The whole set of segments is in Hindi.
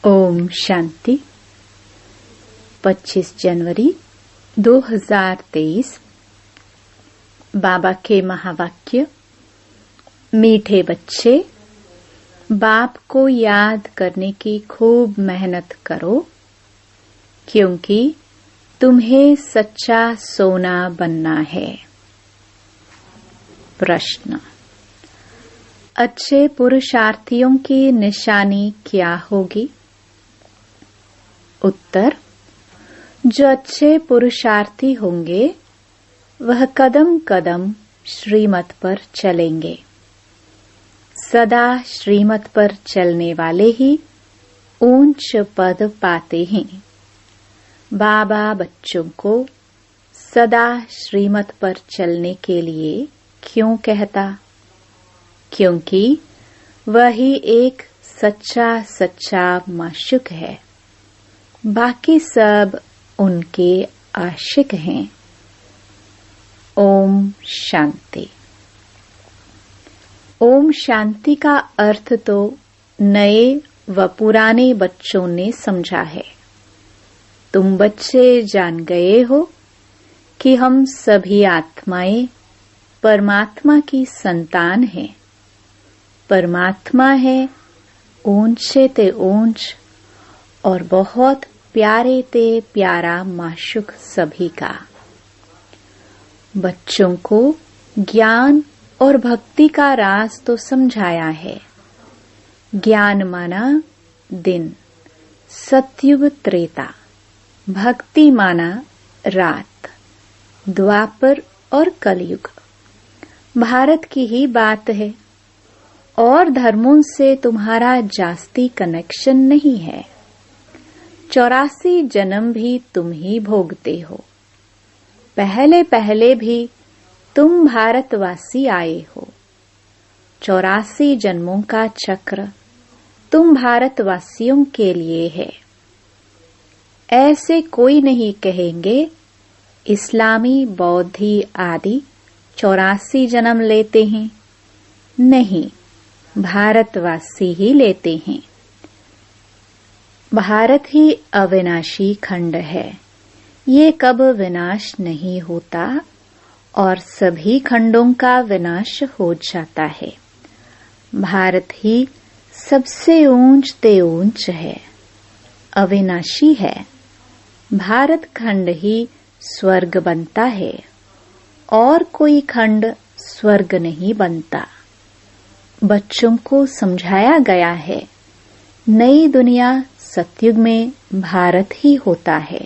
ओम शांति। 25 जनवरी 2023। बाबा के महावाक्य। मीठे बच्चे, बाप को याद करने की खूब मेहनत करो, क्योंकि तुम्हें सच्चा सोना बनना है। प्रश्न: अच्छे पुरुषार्थियों की निशानी क्या होगी? उत्तर: जो अच्छे पुरुषार्थी होंगे वह कदम कदम श्रीमत पर चलेंगे। सदा श्रीमत पर चलने वाले ही ऊंच पद पाते हैं। बाबा बच्चों को सदा श्रीमत पर चलने के लिए क्यों कहता? क्योंकि वही एक सच्चा माशूक है, बाकी सब उनके आशिक हैं। ओम शांति। ओम शांति का अर्थ तो नए व पुराने बच्चों ने समझा है। तुम बच्चे जान गए हो कि हम सभी आत्माएं परमात्मा की संतान हैं। परमात्मा है ऊंचे ते ऊंच और बहुत प्यारे ते प्यारा माशूक सभी का। बच्चों को ज्ञान और भक्ति का राज तो समझाया है। ज्ञान माना दिन, सतयुग त्रेता। भक्ति माना रात, द्वापर और कलयुग। भारत की ही बात है और धर्मों से तुम्हारा जास्ती कनेक्शन नहीं है। 84 जन्म भी तुम ही भोगते हो। पहले भी तुम भारतवासी आए हो। 84 जन्मों का चक्र तुम भारतवासियों के लिए है। ऐसे कोई नहीं कहेंगे इस्लामी, बौद्धी आदि 84 जन्म लेते हैं। नहीं, भारतवासी ही लेते हैं। भारत ही अविनाशी खंड है। ये कब विनाश नहीं होता और सभी खंडों का विनाश हो जाता है। भारत ही सबसे ऊंच ते ऊंच है, अविनाशी है। भारत खंड ही स्वर्ग बनता है और कोई खंड स्वर्ग नहीं बनता। बच्चों को समझाया गया है नई दुनिया सतयुग में भारत ही होता है।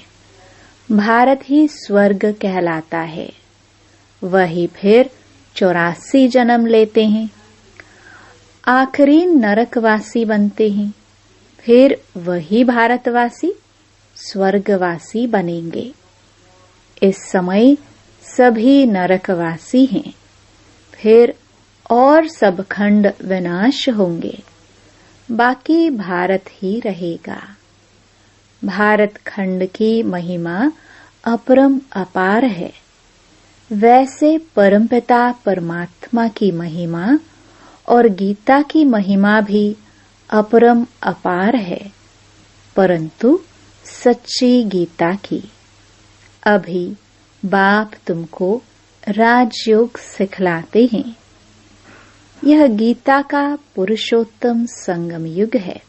भारत ही स्वर्ग कहलाता है। वही फिर 84 जन्म लेते हैं। आखिरी नरकवासी बनते हैं। फिर वही भारतवासी स्वर्गवासी बनेंगे। इस समय सभी नरकवासी हैं। फिर और सब खंड विनाश होंगे, बाकी भारत ही रहेगा। भारत खंड की महिमा अपरम अपार है। वैसे परमपिता परमात्मा की महिमा और गीता की महिमा भी अपरम अपार है, परंतु सच्ची गीता की। अभी बाप तुमको राजयोग सिखलाते हैं। यह गीता का पुरुषोत्तम संगम युग है।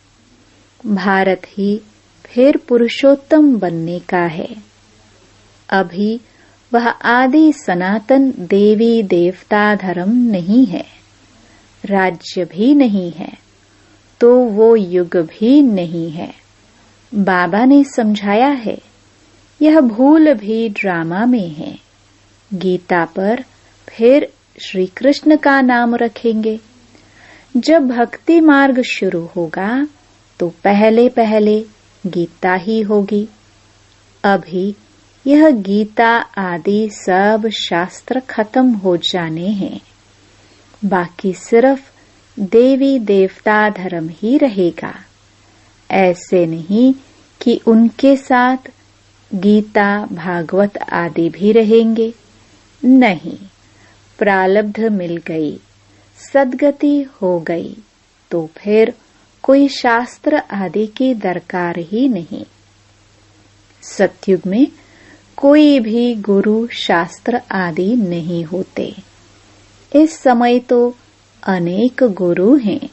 भारत ही फिर पुरुषोत्तम बनने का है। अभी वह आदि सनातन देवी देवता धर्म नहीं है, राज्य भी नहीं है, तो वो युग भी नहीं है। बाबा ने समझाया है यह भूल भी ड्रामा में है। गीता पर फिर श्री कृष्ण का नाम रखेंगे। जब भक्ति मार्ग शुरू होगा तो पहले गीता ही होगी। अभी यह गीता आदि सब शास्त्र खत्म हो जाने हैं, बाकी सिर्फ देवी देवता धर्म ही रहेगा। ऐसे नहीं कि उनके साथ गीता भागवत आदि भी रहेंगे। नहीं, प्रारब्ध मिल गई, सद्गति हो गई तो फिर कोई शास्त्र आदि की दरकार ही नहीं। सतयुग में कोई भी गुरु शास्त्र आदि नहीं होते। इस समय तो अनेक गुरु हैं,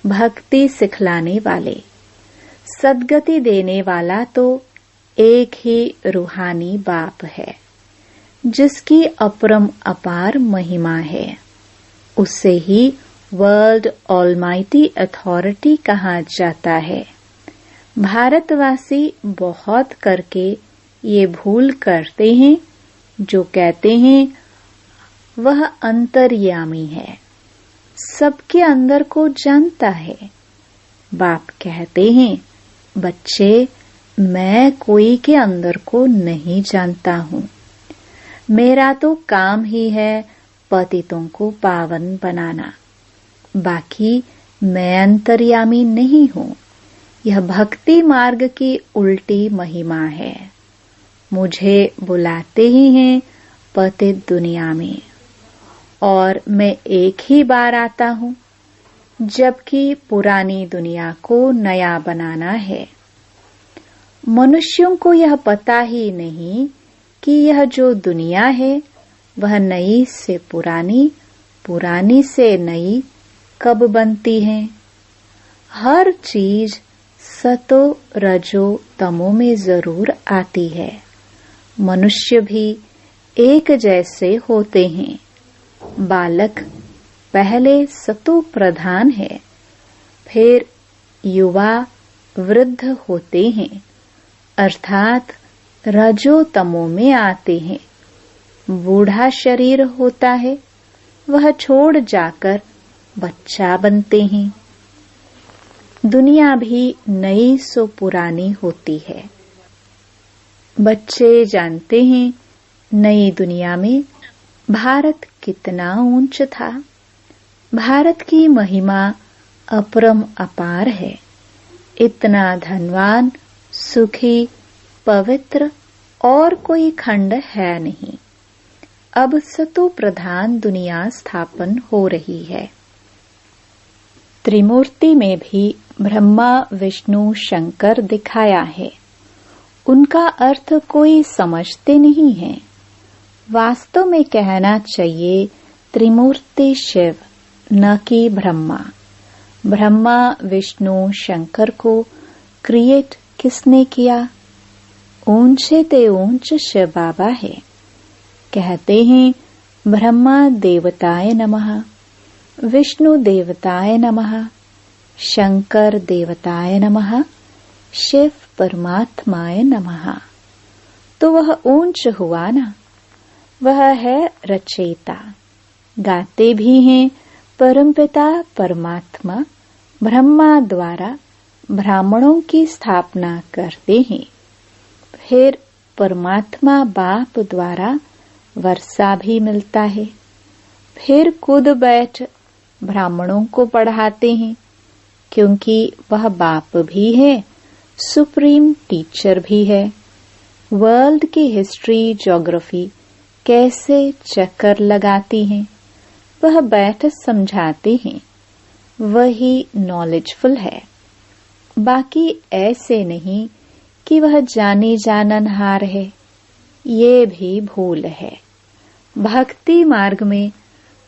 भक्ति सिखलाने वाले। सद्गति देने वाला तो एक ही रूहानी बाप है, जिसकी अपरम अपार महिमा है। उसे ही वर्ल्ड ऑलमाइटी अथॉरिटी कहा जाता है। भारतवासी बहुत करके ये भूल करते हैं, जो कहते हैं वह अंतर्यामी है, सबके अंदर को जानता है। बाप कहते हैं, बच्चे, मैं कोई के अंदर को नहीं जानता हूँ। मेरा तो काम ही है पतितों को पावन बनाना। बाकी मैं अंतर्यामी नहीं हूँ। यह भक्ति मार्ग की उल्टी महिमा है। मुझे बुलाते ही हैं पतित दुनिया में, और मैं एक ही बार आता हूँ, जबकि पुरानी दुनिया को नया बनाना है। मनुष्यों को यह पता ही नहीं कि यह जो दुनिया है वह नई से पुरानी, पुरानी से नई कब बनती है। हर चीज सतो रजो तमो में जरूर आती है। मनुष्य भी एक जैसे होते हैं। बालक पहले सतो प्रधान है, फिर युवा वृद्ध होते हैं, अर्थात रजो तमो में आते हैं। बूढ़ा शरीर होता है, वह छोड़ जाकर बच्चा बनते हैं। दुनिया भी नई सो पुरानी होती है। बच्चे जानते हैं नई दुनिया में भारत कितना ऊंच था। भारत की महिमा अपरम अपार है। इतना धनवान, सुखी, पवित्र और कोई खंड है नहीं। अब सतो प्रधान दुनिया स्थापन हो रही है। त्रिमूर्ति में भी ब्रह्मा, विष्णु, शंकर दिखाया है। उनका अर्थ कोई समझते नहीं है। वास्तव में कहना चाहिए त्रिमूर्ति शिव, न कि ब्रह्मा। ब्रह्मा, विष्णु, शंकर को क्रिएट किसने किया? ऊंचे ते ऊंच शिव बाबा है। कहते हैं ब्रह्मा देवताय नमः, विष्णु देवताय नमः, शंकर देवताय नमः, शिव परमात्माय नमः। तो वह ऊंच हुआ ना। वह है रचयिता। गाते भी हैं परमपिता परमात्मा ब्रह्मा द्वारा ब्राह्मणों की स्थापना करते हैं। फिर परमात्मा बाप द्वारा वर्षा भी मिलता है। फिर कूद बैठ ब्राह्मणों को पढ़ाते हैं, क्योंकि वह बाप भी है, सुप्रीम टीचर भी है। वर्ल्ड की हिस्ट्री, ज्योग्राफी कैसे चक्कर लगाती हैं, वह बैठ समझाते हैं। वही नॉलेजफुल है। बाकी ऐसे नहीं कि वह जाने जाननहार है। ये भी भूल है। भक्ति मार्ग में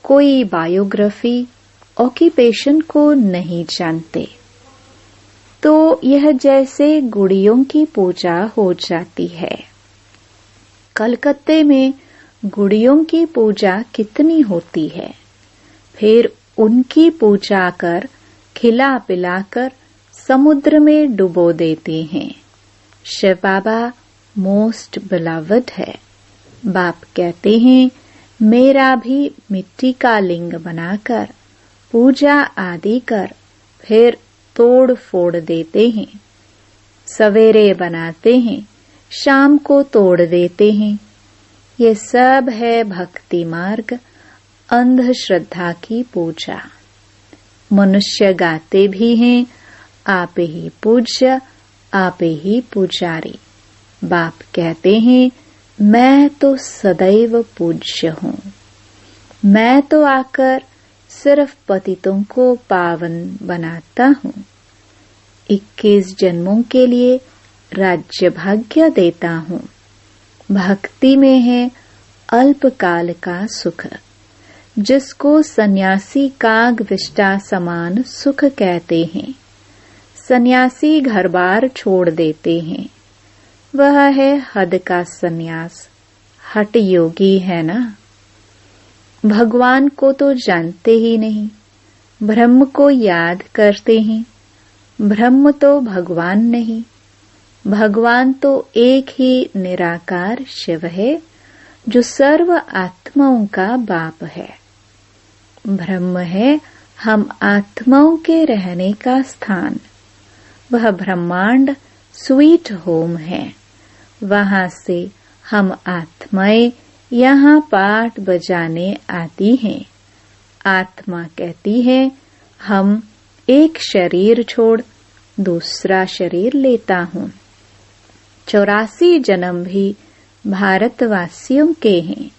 कोई बायोग्राफी, ऑक्यूपेशन को नहीं जानते, तो यह जैसे गुड़ियों की पूजा हो जाती है। कलकत्ते में गुड़ियों की पूजा कितनी होती है। फिर उनकी पूजा कर खिला पिलाकर समुद्र में डुबो देते हैं। शिव बाबा मोस्ट बिलवड है। बाप कहते हैं मेरा भी मिट्टी का लिंग बनाकर पूजा आदि कर फिर तोड़ फोड़ देते हैं। सवेरे बनाते हैं, शाम को तोड़ देते हैं। ये सब है भक्ति मार्ग, अंधश्रद्धा की पूजा। मनुष्य गाते भी हैं आप ही पूज्य, आप ही पुजारी। बाप कहते हैं मैं तो सदैव पूज्य हूँ। मैं तो आकर सिर्फ पतितों को पावन बनाता हूँ। 21 जन्मों के लिए राज्य भाग्य देता हूँ। भक्ति में है अल्पकाल का सुख, जिसको सन्यासी काग विष्टा समान सुख कहते हैं। सन्यासी घर बार छोड़ देते हैं, वह है हद का सन्यास, हठ योगी है ना। भगवान को तो जानते ही नहीं, ब्रह्म को याद करते हैं। ब्रह्म तो भगवान नहीं, भगवान तो एक ही निराकार शिव है, जो सर्व आत्माओं का बाप है। ब्रह्म है हम आत्माओं के रहने का स्थान। वह ब्रह्मांड स्वीट होम है। वहां से हम आत्माएं यहाँ पाठ बजाने आती हैं। आत्मा कहती है हम एक शरीर छोड़ दूसरा शरीर लेता हूँ। 84 जन्म भी भारतवासियों के हैं।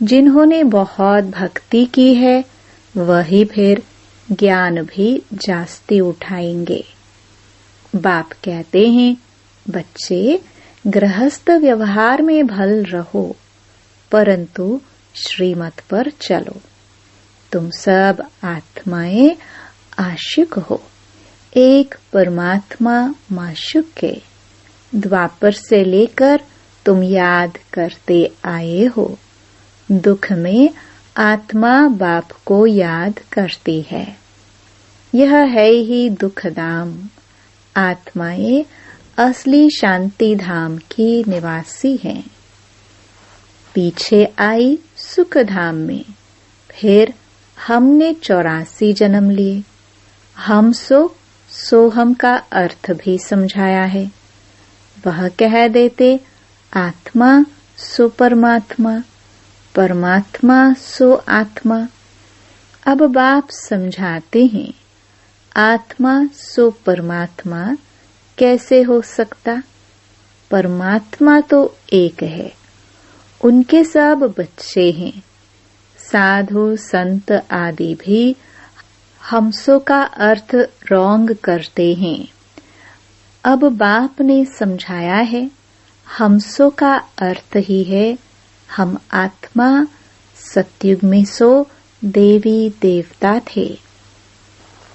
जिन्होंने बहुत भक्ति की है, वही फिर ज्ञान भी जास्ती उठाएंगे। बाप कहते हैं, बच्चे गृहस्थ व्यवहार में भल रहो, परंतु श्रीमत पर चलो। तुम सब आत्माएं आशिक हो, एक परमात्मा माशुक के। द्वापर से लेकर तुम याद करते आए हो। दुख में आत्मा बाप को याद करती है। यह है ही दुख धाम। आत्माएं असली शांति धाम की निवासी हैं। पीछे आई सुख धाम में, फिर हमने 84 जन्म लिए। हम सोहम का अर्थ भी समझाया है। वह कह देते आत्मा सो परमात्मा, परमात्मा सो आत्मा। अब बाप समझाते हैं, आत्मा सो परमात्मा कैसे हो सकता? परमात्मा तो एक है, उनके सब बच्चे हैं। साधु संत आदि भी हमसो का अर्थ रॉन्ग करते हैं। अब बाप ने समझाया है, हमसो का अर्थ ही है हम आत्मा। सतयुग में सो देवी देवता थे,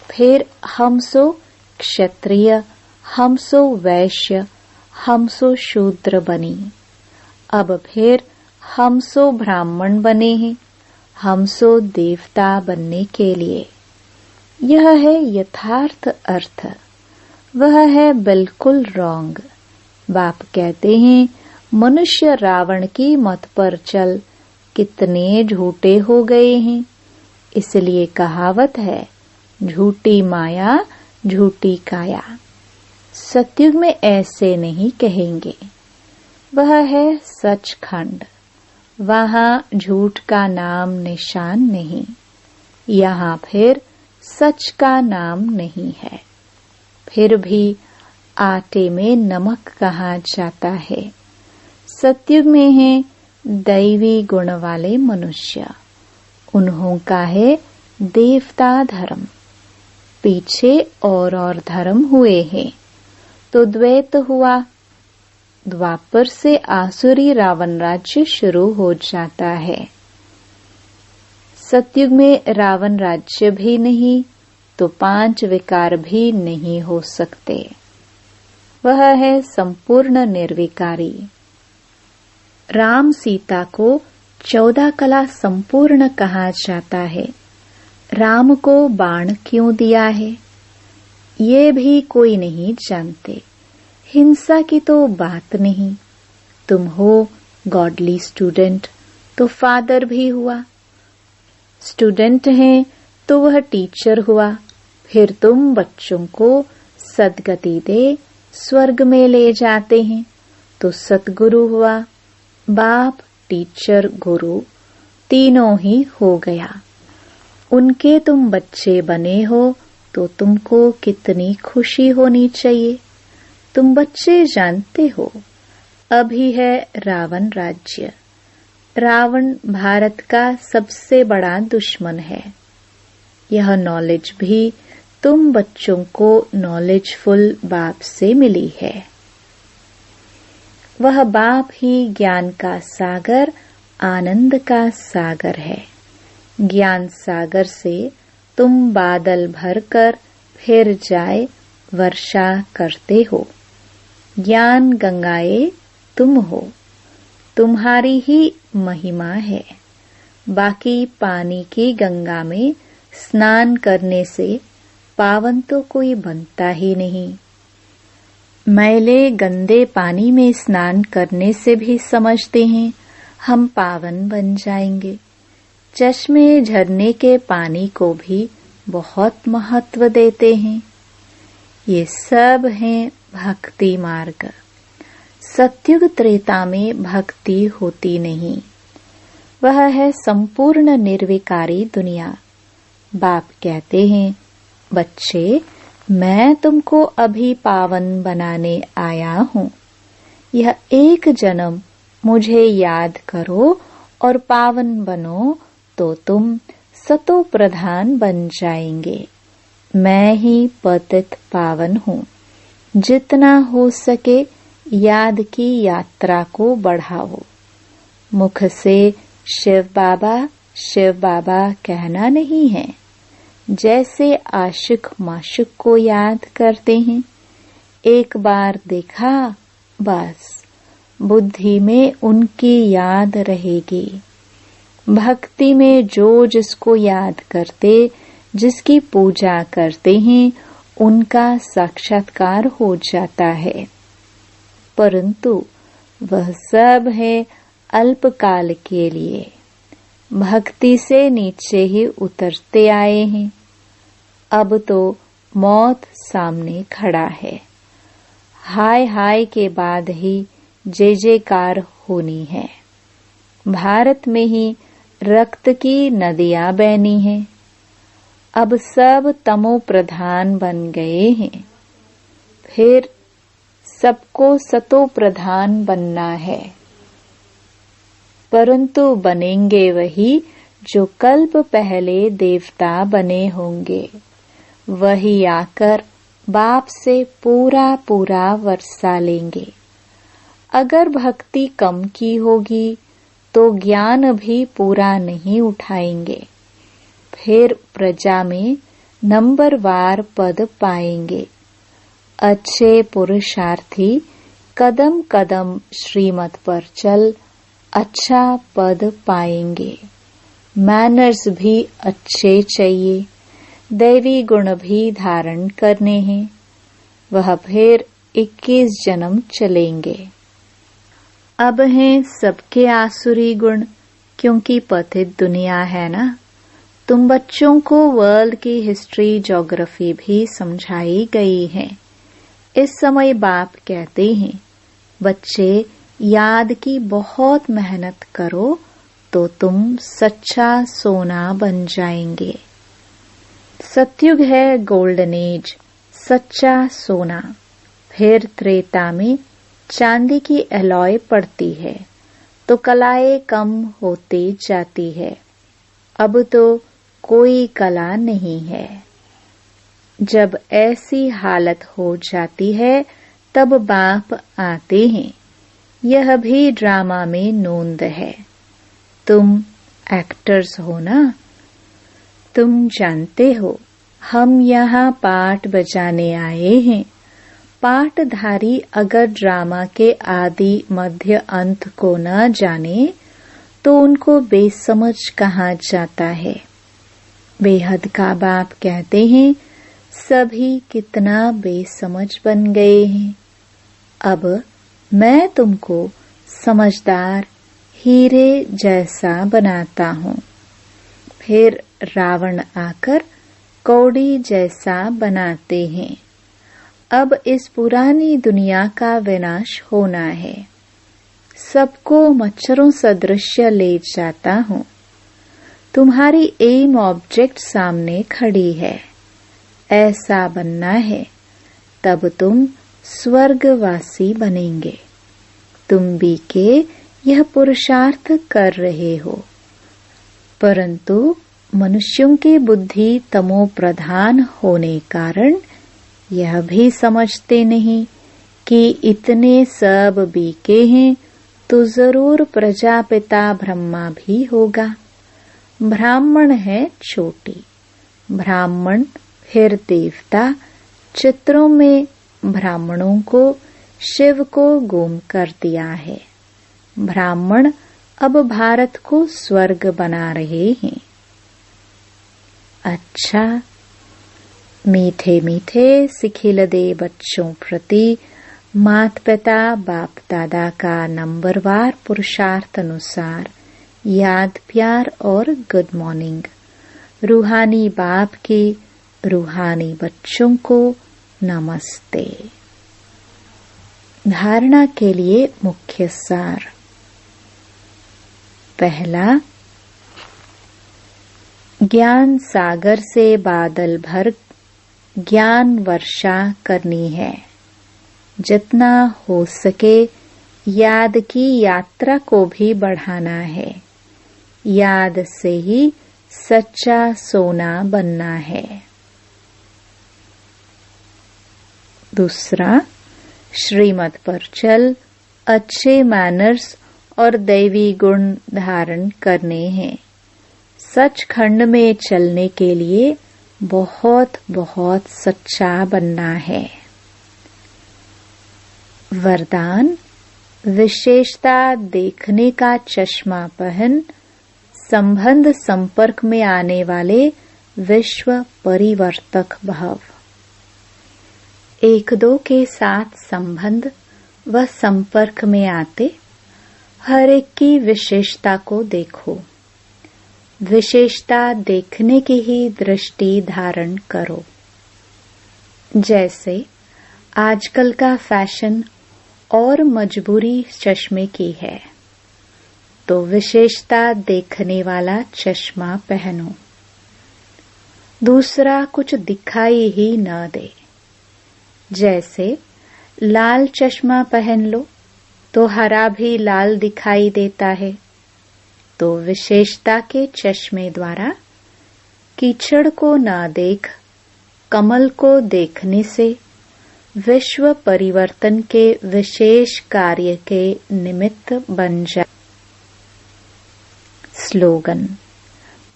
फिर हमसो क्षत्रिय, हमसो वैश्य, हमसो शूद्र बनी। अब फिर हमसो ब्राह्मण बने हैं, हमसो देवता बनने के लिए। यह है यथार्थ अर्थ, वह है बिल्कुल रॉन्ग। बाप कहते हैं, मनुष्य रावण की मत पर चल, कितने झूठे हो गए हैं। इसलिए कहावत है, झूठी माया झूठी काया। सतयुग में ऐसे नहीं कहेंगे। वह है सचखंड, वहां झूठ का नाम निशान नहीं। यहाँ फिर सच का नाम नहीं है। फिर भी आटे में नमक कहा जाता है। सतयुग में है दैवी गुण वाले मनुष्य, उन्हों का है देवता धर्म। पीछे और धर्म हुए हैं, तो द्वैत हुआ। द्वापर से आसुरी रावण राज्य शुरू हो जाता है। सतयुग में रावण राज्य भी नहीं, तो 5 विकार भी नहीं हो सकते। वह है संपूर्ण निर्विकारी। राम सीता को 14 कला संपूर्ण कहा जाता है। राम को बाण क्यों दिया है, ये भी कोई नहीं जानते। हिंसा की तो बात नहीं। तुम हो गॉडली स्टूडेंट, तो फादर भी हुआ। स्टूडेंट हैं तो वह टीचर हुआ। फिर तुम बच्चों को सद्गति दे स्वर्ग में ले जाते हैं, तो सतगुरु हुआ। बाप, टीचर, गुरु तीनों ही हो गया। उनके तुम बच्चे बने हो, तो तुमको कितनी खुशी होनी चाहिए। तुम बच्चे जानते हो, अभी है रावण राज्य। रावण भारत का सबसे बड़ा दुश्मन है। यह नॉलेज भी तुम बच्चों को नॉलेजफुल बाप से मिली है। वह बाप ही ज्ञान का सागर, आनंद का सागर है। ज्ञान सागर से तुम बादल भरकर फिर जाए वर्षा करते हो। ज्ञान गंगाए तुम हो, तुम्हारी ही महिमा है। बाकी पानी की गंगा में स्नान करने से पावन तो कोई बनता ही नहीं। मैले गंदे पानी में स्नान करने से भी समझते हैं हम पावन बन जाएंगे। चश्मे झरने के पानी को भी बहुत महत्व देते हैं। ये सब हैं भक्ति मार्ग। सत्युग त्रेता में भक्ति होती नहीं, वह है संपूर्ण निर्विकारी दुनिया। बाप कहते हैं, बच्चे मैं तुमको अभी पावन बनाने आया हूँ। यह एक जन्म मुझे याद करो और पावन बनो तो तुम सतो प्रधान बन जाएंगे। मैं ही पतित पावन हूँ। जितना हो सके याद की यात्रा को बढ़ाओ। मुख से शिव बाबा कहना नहीं है। जैसे आशिक माशिक को याद करते हैं, एक बार देखा बस बुद्धि में उनकी याद रहेगी। भक्ति में जो जिसको याद करते, जिसकी पूजा करते हैं, उनका साक्षात्कार हो जाता है। परंतु वह सब है अल्पकाल के लिए। भक्ति से नीचे ही उतरते आए हैं। अब तो मौत सामने खड़ा है। हाय हाय के बाद ही जय जयकार होनी है। भारत में ही रक्त की नदियां बहनी हैं। अब सब तमो प्रधान बन गए हैं। फिर सबको सतो प्रधान बनना है। परंतु बनेंगे वही जो कल्प पहले देवता बने होंगे। वही आकर बाप से पूरा पूरा वर्षा लेंगे। अगर भक्ति कम की होगी तो ज्ञान भी पूरा नहीं उठाएंगे। फिर प्रजा में नंबरवार पद पाएंगे। अच्छे पुरुषार्थी कदम कदम श्रीमत पर चल अच्छा पद पाएंगे। मैनर्स भी अच्छे चाहिए। दैवी गुण भी धारण करने हैं। वह फिर 21 जन्म चलेंगे। अब हैं सबके आसुरी गुण, क्योंकि पतित दुनिया है ना। तुम बच्चों को वर्ल्ड की हिस्ट्री ज्योग्राफी भी समझाई गई है। इस समय बाप कहते हैं, बच्चे याद की बहुत मेहनत करो तो तुम सच्चा सोना बन जाएंगे। सतयुग है गोल्डन एज, सच्चा सोना। फिर त्रेता में चांदी की एलॉय पड़ती है तो कलाएं कम होती जाती है। अब तो कोई कला नहीं है। जब ऐसी हालत हो जाती है तब बाप आते हैं। यह भी ड्रामा में नोंद है। तुम एक्टर्स हो ना। तुम जानते हो हम यहाँ पाठ बजाने आए हैं। पाठधारी अगर ड्रामा के आदि मध्य अंत को न जाने तो उनको बेसमझ कहा जाता है। बेहद का बाप कहते हैं, सभी कितना बेसमझ बन गए हैं। अब मैं तुमको समझदार हीरे जैसा बनाता हूँ। फिर रावण आकर कौड़ी जैसा बनाते हैं। अब इस पुरानी दुनिया का विनाश होना है। सबको मच्छरों सदृश ले जाता हूँ। तुम्हारी एम ऑब्जेक्ट सामने खड़ी है। ऐसा बनना है, तब तुम स्वर्गवासी बनेंगे। तुम भी के यह पुरुषार्थ कर रहे हो, परंतु मनुष्यों की बुद्धि तमो प्रधान होने कारण यह भी समझते नहीं कि इतने सब बीके हैं तो जरूर प्रजापिता ब्रह्मा भी होगा। ब्राह्मण है छोटी, ब्राह्मण फिर देवता। चित्रों में ब्राह्मणों को शिव को गुम कर दिया है। ब्राह्मण अब भारत को स्वर्ग बना रहे हैं। अच्छा, मीठे मीठे सिखिलदे बच्चों प्रति माता पिता बाप दादा का नंबरवार पुरुषार्थ अनुसार याद, प्यार और गुड मॉर्निंग। रूहानी बाप के रूहानी बच्चों को नमस्ते। धारणा के लिए मुख्य सार। पहला, ज्ञान सागर से बादल भर ज्ञान वर्षा करनी है। जितना हो सके याद की यात्रा को भी बढ़ाना है। याद से ही सच्चा सोना बनना है। दूसरा, श्रीमत पर चल अच्छे मैनर्स और दैवी गुण धारण करने हैं। सचखंड में चलने के लिए बहुत बहुत सच्चा बनना है। वरदान, विशेषता देखने का चश्मा पहन संबंध संपर्क में आने वाले विश्व परिवर्तक भव। एक दो के साथ संबंध व संपर्क में आते हर एक की विशेषता को देखो। विशेषता देखने की ही दृष्टि धारण करो। जैसे आजकल का फैशन और मजबूरी चश्मे की है, तो विशेषता देखने वाला चश्मा पहनो। दूसरा कुछ दिखाई ही न दे। जैसे लाल चश्मा पहन लो तो हरा भी लाल दिखाई देता है, तो विशेषता के चश्मे द्वारा कीचड़ को न देख कमल को देखने से विश्व परिवर्तन के विशेष कार्य के निमित्त बन जाए। स्लोगन,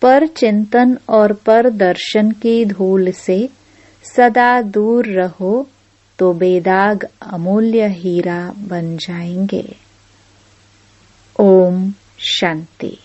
पर चिंतन और पर दर्शन की धूल से सदा दूर रहो तो बेदाग अमूल्य हीरा बन जाएंगे। ओम शांति।